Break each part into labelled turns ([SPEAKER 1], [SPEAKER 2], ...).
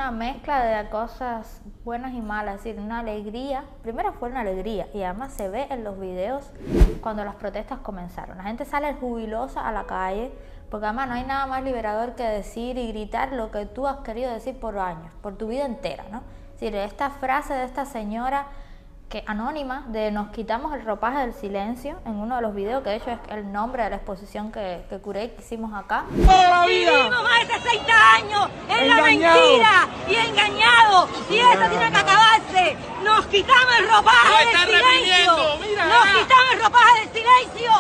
[SPEAKER 1] una mezcla de cosas buenas y malas, es decir, una alegría. Primero fue una alegría y además se ve en los videos cuando las protestas comenzaron. La gente sale jubilosa a la calle porque además no hay nada más liberador que decir y gritar lo que tú has querido decir por años, por tu vida entera, ¿no? Es decir, esta frase de esta señora que anónima de nos quitamos el ropaje del silencio en uno de los videos, que de hecho es el nombre de la exposición que curé y que hicimos acá.
[SPEAKER 2] Vivimos más de 60 años en la mentira y engañados, y eso tiene que acabarse. Nos quitamos el ropaje del silencio. Nos quitamos el ropaje del silencio.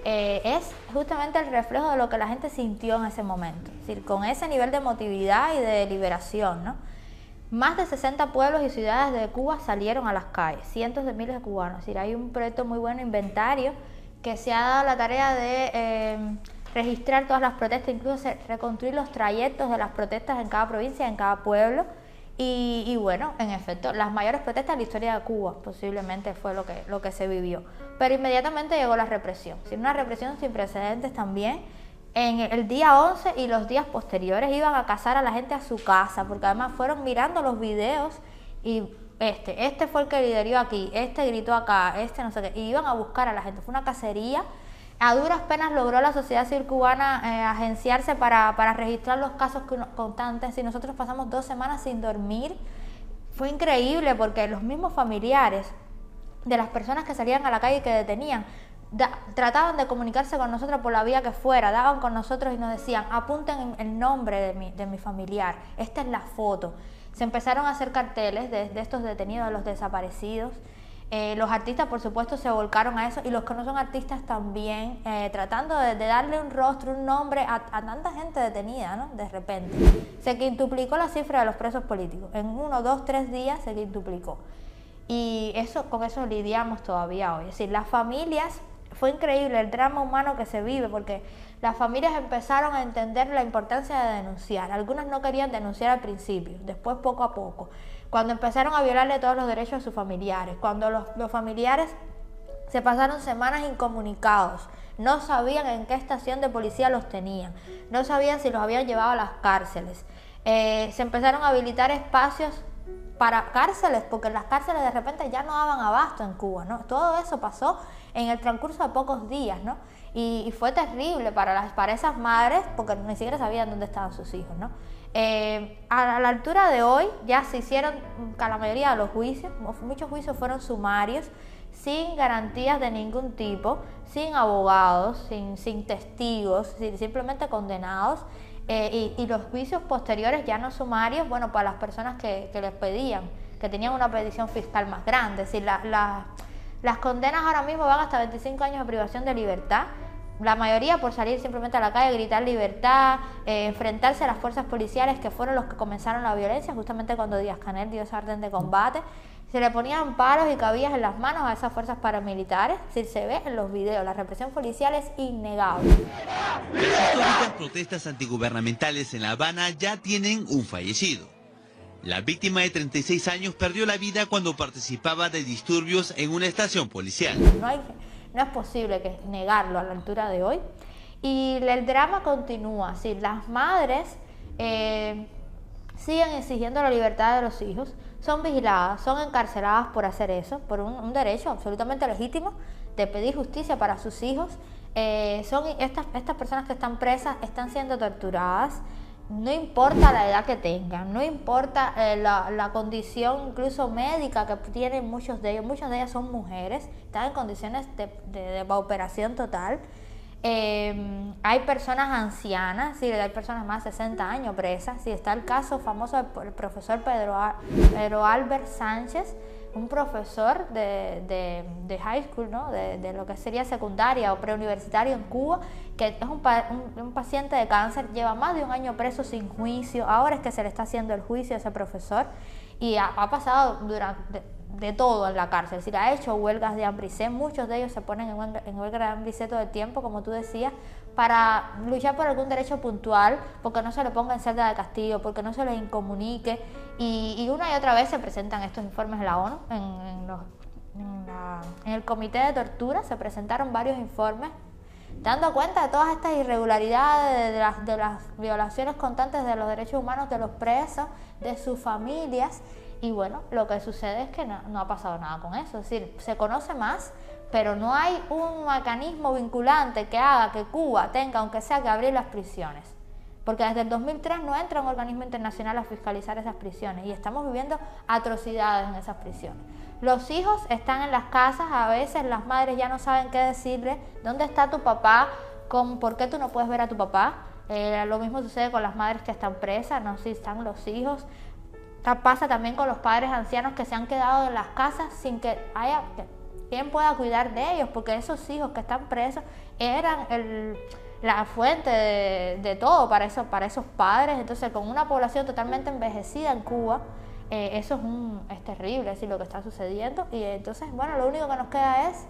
[SPEAKER 1] Es justamente el reflejo de lo que la gente sintió en ese momento, es decir, con ese nivel de emotividad y de liberación, ¿no? Más de 60 pueblos y ciudades de Cuba salieron a las calles, cientos de miles de cubanos. Es decir, hay un proyecto muy bueno, Inventario, que se ha dado la tarea de registrar todas las protestas, incluso reconstruir los trayectos de las protestas en cada provincia, en cada pueblo. Y bueno, en efecto, las mayores protestas de la historia de Cuba posiblemente fue lo que se vivió. Pero inmediatamente llegó la represión, es decir, una represión sin precedentes también. En el día 11 y los días posteriores iban a cazar a la gente a su casa, porque además fueron mirando los videos y este fue el que lideró aquí, este gritó acá, no sé qué, y iban a buscar a la gente. Fue una cacería. A duras penas logró la sociedad civil cubana agenciarse para registrar los casos constantes, y nosotros pasamos 2 semanas sin dormir. Fue increíble porque los mismos familiares de las personas que salían a la calle y que detenían trataban de comunicarse con nosotros por la vía que fuera, daban con nosotros y nos decían, apunten el nombre de mi familiar, esta es la foto. Se empezaron a hacer carteles de estos detenidos, de los desaparecidos. Los artistas, por supuesto, se volcaron a eso, y los que no son artistas también, tratando de darle un rostro, un nombre a tanta gente detenida, ¿no? De repente. Se quintuplicó la cifra de los presos políticos. En 1, 2, 3 días se quintuplicó. Y con eso lidiamos todavía hoy. Es decir, las familias... Fue increíble el drama humano que se vive, porque las familias empezaron a entender la importancia de denunciar. Algunas no querían denunciar al principio, después poco a poco. Cuando empezaron a violarle todos los derechos a sus familiares, cuando los familiares se pasaron semanas incomunicados, no sabían en qué estación de policía los tenían, no sabían si los habían llevado a las cárceles. Se empezaron a habilitar espacios para cárceles, porque las cárceles de repente ya no daban abasto en Cuba, ¿no? Todo eso pasó en el transcurso de pocos días, ¿no? Y fue terrible para esas madres, porque ni siquiera sabían dónde estaban sus hijos, ¿no? A la altura de hoy ya se hicieron la mayoría de los juicios, muchos juicios fueron sumarios, sin garantías de ningún tipo, sin abogados, sin testigos, simplemente condenados. Y los juicios posteriores, ya no sumarios, bueno, para las personas que les pedían, que tenían una petición fiscal más grande. Es decir, las condenas ahora mismo van hasta 25 años de privación de libertad, la mayoría por salir simplemente a la calle, gritar libertad, enfrentarse a las fuerzas policiales, que fueron los que comenzaron la violencia, justamente cuando Díaz-Canel dio esa orden de combate. Se le ponían palos y cabillas en las manos a esas fuerzas paramilitares. Si se ve en los videos, la represión policial es innegable.
[SPEAKER 3] Las históricas protestas antigubernamentales en La Habana ya tienen un fallecido. La víctima de 36 años perdió la vida cuando participaba de disturbios en una estación policial.
[SPEAKER 1] No es posible negarlo a la altura de hoy. Y el drama continúa. ¿Sí? Las madres siguen exigiendo la libertad de los hijos, son vigiladas, son encarceladas por hacer eso, por un derecho absolutamente legítimo de pedir justicia para sus hijos. Estas personas que están presas están siendo torturadas, no importa la edad que tengan, no importa la condición incluso médica que tienen muchas de ellas son mujeres, están en condiciones de pauperación total. Hay personas ancianas, sí, hay personas más de 60 años presas. Sí, está el caso famoso del profesor Pedro Albert Sánchez, un profesor de high school, ¿no? de lo que sería secundaria o preuniversitario en Cuba, que es un paciente de cáncer, lleva más de 1 año preso sin juicio. Ahora es que se le está haciendo el juicio a ese profesor, y ha pasado de todo en la cárcel. Es decir, ha hecho huelgas de hambre, muchos de ellos se ponen en huelga de hambre todo el tiempo, como tú decías, para luchar por algún derecho puntual, porque no se le ponga en celda de castigo, porque no se les incomunique, y una y otra vez se presentan estos informes de la ONU, en el comité de tortura se presentaron varios informes dando cuenta de todas estas irregularidades, de las violaciones constantes de los derechos humanos de los presos, de sus familias. Y bueno, lo que sucede es que no ha pasado nada con eso, es decir, se conoce más, pero no hay un mecanismo vinculante que haga que Cuba tenga, aunque sea que abrir las prisiones. Porque desde el 2003 no entra un organismo internacional a fiscalizar esas prisiones y estamos viviendo atrocidades en esas prisiones. Los hijos están en las casas, a veces las madres ya no saben qué decirle, ¿dónde está tu papá? ¿Por qué tú no puedes ver a tu papá? Lo mismo sucede con las madres que están presas, no sé si están los hijos. Pasa también con los padres ancianos que se han quedado en las casas sin que haya quien pueda cuidar de ellos, porque esos hijos que están presos eran la fuente de todo para esos padres. Entonces, con una población totalmente envejecida en Cuba, eso es terrible, es decir, lo que está sucediendo. Y entonces, bueno, lo único que nos queda es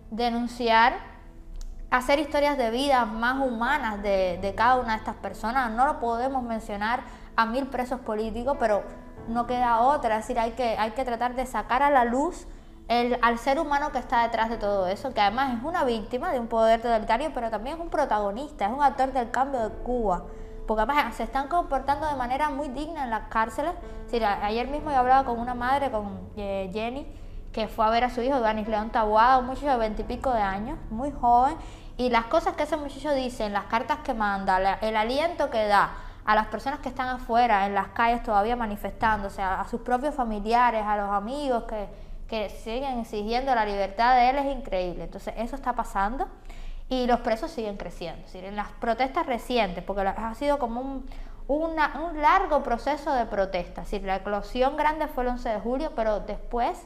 [SPEAKER 1] denunciar, hacer historias de vida más humanas de cada una de estas personas. No lo podemos mencionar a 1000 presos políticos, pero no queda otra, es decir, hay que tratar de sacar a la luz al ser humano que está detrás de todo eso, que además es una víctima de un poder totalitario, pero también es un protagonista, es un actor del cambio de Cuba, porque además se están comportando de manera muy digna en las cárceles. Es decir, ayer mismo yo hablaba con una madre, con Jenny, que fue a ver a su hijo, Danis León Taboada, un muchacho de 20 y pico de años, muy joven, y las cosas que ese muchacho dice, las cartas que manda, el aliento que da a las personas que están afuera, en las calles todavía manifestándose, a sus propios familiares, a los amigos que siguen exigiendo la libertad de él, es increíble. Entonces eso está pasando y los presos siguen creciendo. Es decir, en las protestas recientes, porque ha sido como un largo proceso de protesta. Es decir, la eclosión grande fue el 11 de julio, pero después,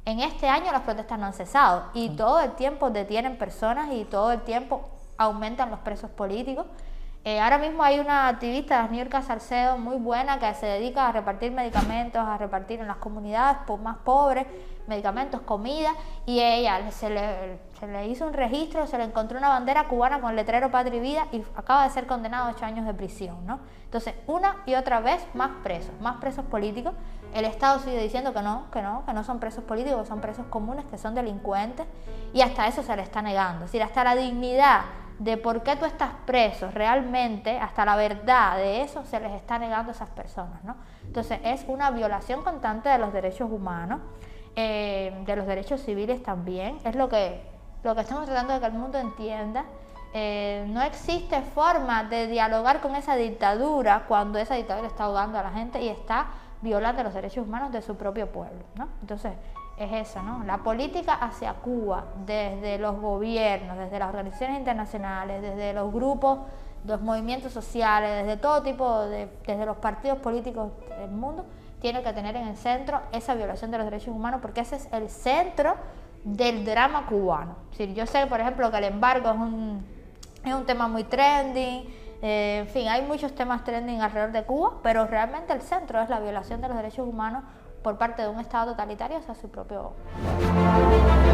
[SPEAKER 1] en este año, las protestas no han cesado. Y todo el tiempo detienen personas y todo el tiempo aumentan los presos políticos. Ahora mismo hay una activista, Niurka Salcedo, muy buena, que se dedica a repartir medicamentos, a repartir en las comunidades más pobres, medicamentos, comida, y ella se le hizo un registro, se le encontró una bandera cubana con el letrero Patria y Vida y acaba de ser condenado a 8 años de prisión, ¿no? Entonces, una y otra vez más presos políticos. El Estado sigue diciendo que no son presos políticos, son presos comunes, que son delincuentes, y hasta eso se le está negando. Es decir, hasta la dignidad de por qué tú estás preso realmente, hasta la verdad de eso se les está negando a esas personas, ¿no? Entonces es una violación constante de los derechos humanos, de los derechos civiles también. Es lo que estamos tratando de que el mundo entienda. No existe forma de dialogar con esa dictadura cuando esa dictadura está ahogando a la gente y está violando los derechos humanos de su propio pueblo, ¿no? Entonces es eso, ¿no? La política hacia Cuba, desde los gobiernos, desde las organizaciones internacionales, desde los grupos, los movimientos sociales, desde todo tipo, desde los partidos políticos del mundo, tiene que tener en el centro esa violación de los derechos humanos, porque ese es el centro del drama cubano. Es decir, yo sé, por ejemplo, que el embargo es un tema muy trending, en fin, hay muchos temas trending alrededor de Cuba, pero realmente el centro es la violación de los derechos humanos por parte de un Estado totalitario hacia su propio pueblo.